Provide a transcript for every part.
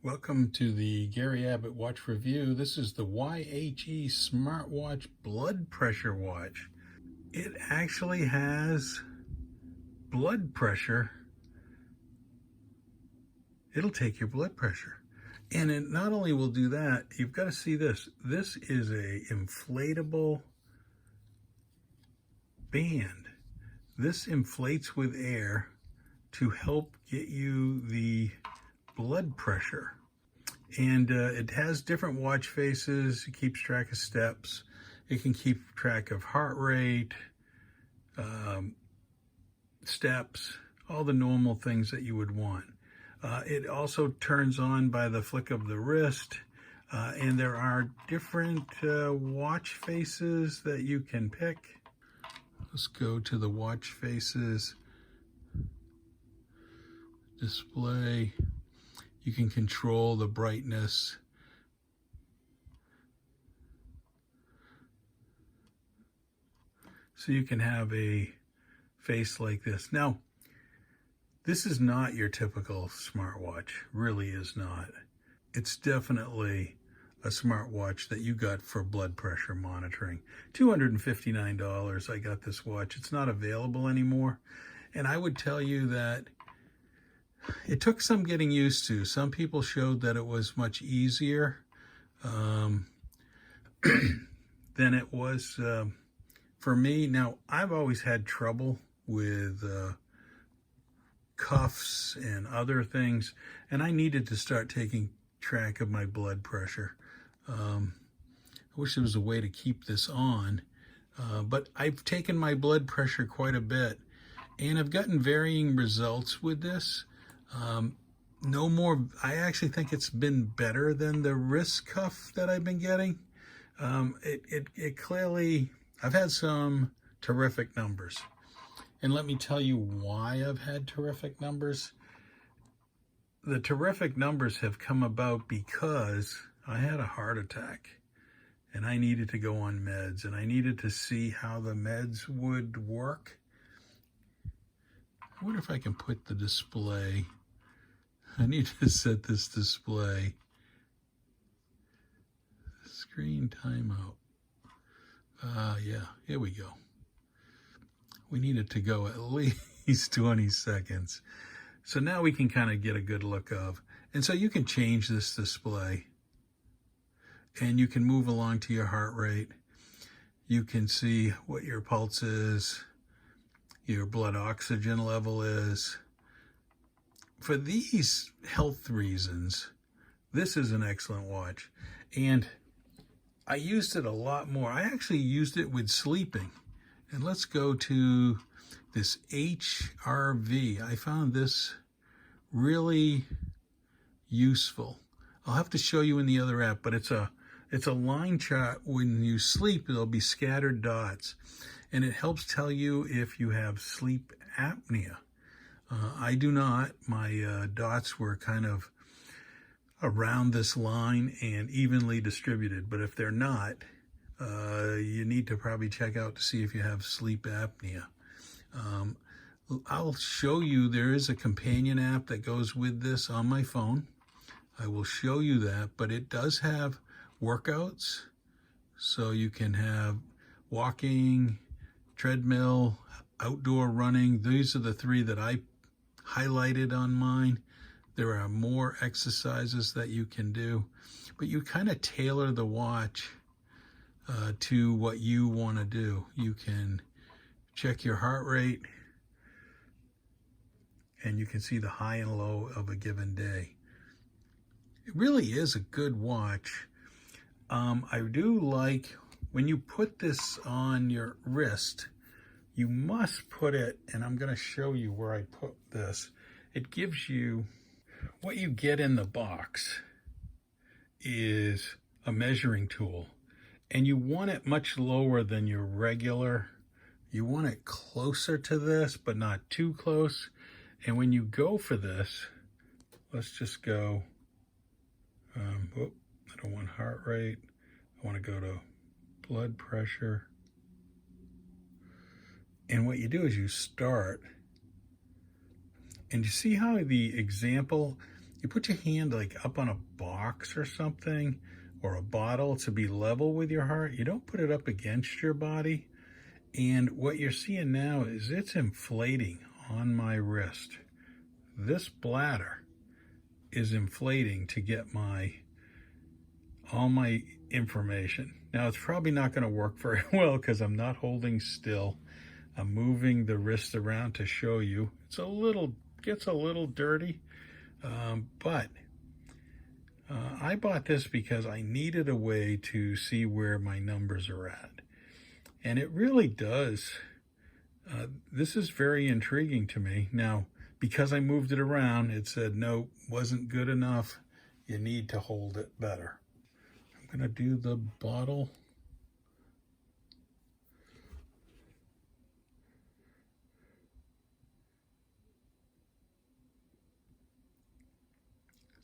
Welcome to the Gary Abbott Watch Review. This is the YHE Smartwatch Blood Pressure Watch. It actually has blood pressure. It'll take your blood pressure. And it not only will do that, you've got to see this. This is a inflatable band. This inflates with air to help get you the blood pressure. And it has different watch faces. It keeps track of steps. It can keep track of heart rate, steps, all the normal things that you would want. It also turns on by the flick of the wrist. And there are different watch faces that you can pick. Let's go to the watch faces. Display. You can control the brightness. So you can have a face like this. Now, this is not your typical smartwatch, really is not. It's definitely a smartwatch that you got for blood pressure monitoring. $259, I got this watch. It's not available anymore. And I would tell you that it took some getting used to. Some people showed that it was much easier than it was for me. Now, I've always had trouble with cuffs and other things, and I needed to start taking track of my blood pressure. I wish there was a way to keep this on, but I've taken my blood pressure quite a bit, and I've gotten varying results with this. No more, I actually think it's been better than the wrist cuff that I've been getting. It clearly, I've had some terrific numbers. And let me tell you why I've had terrific numbers. The terrific numbers have come about because I had a heart attack and I needed to go on meds, and I needed to see how the meds would work. I wonder if I can put the display. I need to set this display. Screen timeout. Yeah, here we go. We need it to go at least 20 seconds. So now we can kind of get a good look of. And so you can change this display. And you can move along to your heart rate. You can see what your pulse is, your blood oxygen level is. For these health reasons, this is an excellent watch. And I used it a lot more. I actually used it with sleeping. And let's go to this HRV. I found this really useful. I'll have to show you in the other app, but it's a line chart. When you sleep, there'll be scattered dots. And it helps tell you if you have sleep apnea. I do not. My dots were kind of around this line and evenly distributed. But if they're not, you need to probably check out to see if you have sleep apnea. I'll show you, there is a companion app that goes with this on my phone. I will show you that, but it does have workouts. So you can have walking, treadmill, outdoor running. These are the three that I highlighted on mine. There are more exercises that you can do, but you kind of tailor the watch to what you want to do. You can check your heart rate, and you can see the high and low of a given day. It really is a good watch. I do like when you put this on your wrist, you must put it, and I'm going to show you where I put this. It gives you, what you get in the box is a measuring tool. And you want it much lower than your regular. You want it closer to this, but not too close. And when you go for this, let's just go, I don't want heart rate. I want to go to blood pressure. And what you do is you start, and you see how the example, you put your hand like up on a box or something, or a bottle to be level with your heart. You don't put it up against your body. And what you're seeing now is it's inflating on my wrist. This bladder is inflating to get all my information. Now it's probably not going to work very well because I'm not holding still. I'm moving the wrist around to show you. Gets a little dirty, but I bought this because I needed a way to see where my numbers are at. And it really does. This is very intriguing to me. Now, because I moved it around, it said, no, wasn't good enough. You need to hold it better. I'm going to do the bottle.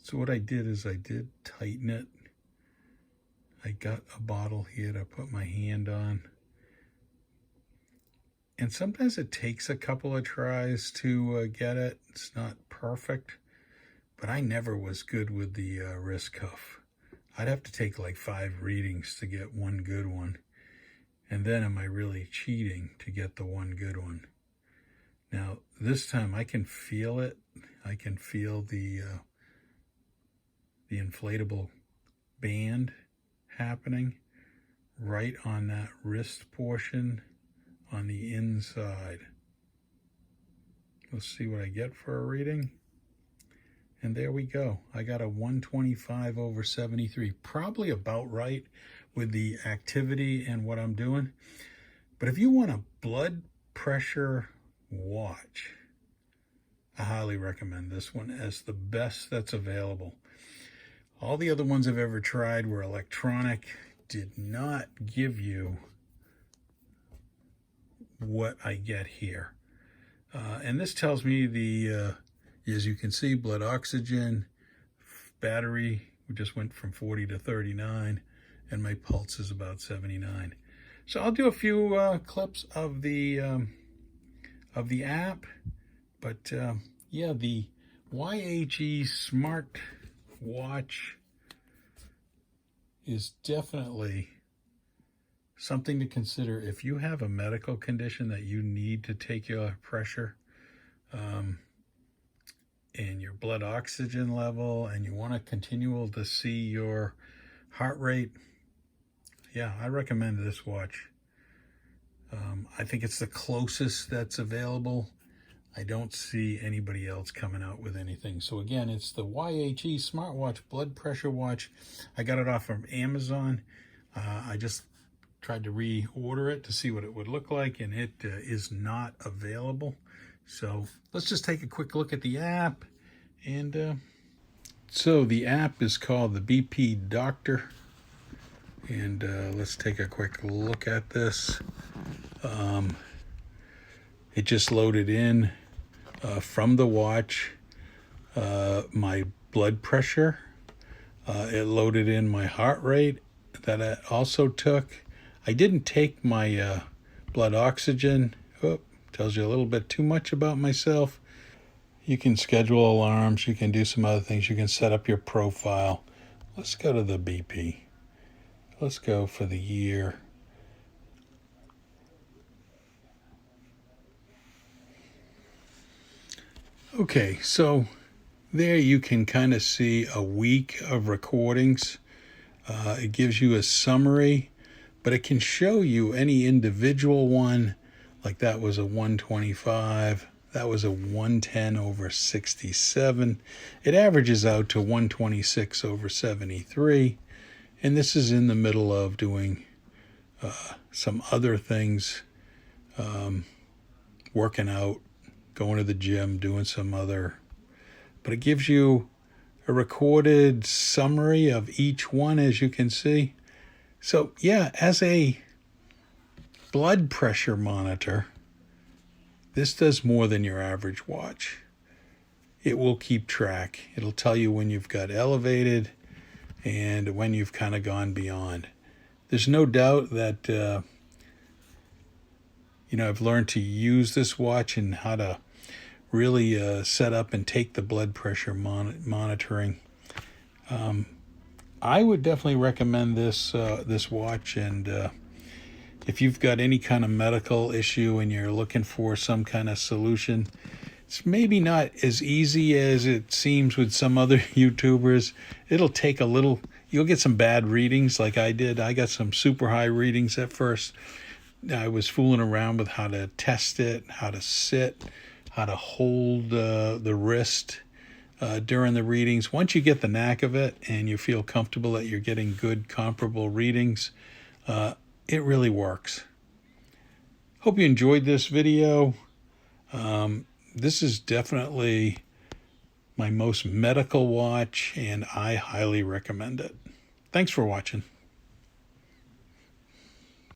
So what I did is I did tighten it. I got a bottle here to put my hand on. And sometimes it takes a couple of tries to get it. It's not perfect, but I never was good with the wrist cuff. I'd have to take like 5 readings to get one good one. And then am I really cheating to get the one good one? Now, this time I can feel it. I can feel the inflatable band happening right on that wrist portion on the inside. Let's see what I get for a reading. And there we go. I got a 125/73, probably about right with the activity and what I'm doing. But if you want a blood pressure watch, I highly recommend this one as the best that's available. All the other ones I've ever tried were electronic, did not give you what I get here. And this tells me as you can see, blood oxygen, battery, we just went from 40 to 39, and my pulse is about 79. So I'll do a few clips of the app, but yeah, the YHE Smart Watch is definitely something to consider if you have a medical condition that you need to take your pressure and your blood oxygen level, and you want to continue to see your heart rate. Yeah, I recommend this watch. I think it's the closest that's available. I don't see anybody else coming out with anything. So again, it's the YHE Smartwatch Blood Pressure Watch. I got it off from Amazon. I just tried to reorder it to see what it would look like, and it is not available. So let's just take a quick look at the app. And so the app is called the BP Doctor. And let's take a quick look at this. It just loaded in from the watch my blood pressure. It loaded in my heart rate that I also took. I didn't take my blood oxygen. Oh, tells you a little bit too much about myself. You can schedule alarms. You can do some other things. You can set up your profile. Let's go to the BP. Let's go for the year. Okay, so there you can kind of see a week of recordings. It gives you a summary, but it can show you any individual one. Like that was a 125. That was a 110/67. It averages out to 126/73. And this is in the middle of doing some other things, working out, going to the gym, doing some other. But it gives you a recorded summary of each one, as you can see. So yeah, as a blood pressure monitor, this does more than your average watch. It will keep track. It'll tell you when you've got elevated and when you've kind of gone beyond. There's no doubt that, I've learned to use this watch and how to really set up and take the blood pressure monitoring. I would definitely recommend this watch, and if you've got any kind of medical issue and you're looking for some kind of solution, it's maybe not as easy as it seems with some other YouTubers. It'll take a little, you'll get some bad readings like I did. I got some super high readings at first. I was fooling around with how to test it, how to sit, how to hold the wrist during the readings. Once you get the knack of it and you feel comfortable that you're getting good comparable readings, it really works. Hope you enjoyed this video. This is definitely my most medical watch, and I highly recommend it. Thanks for watching.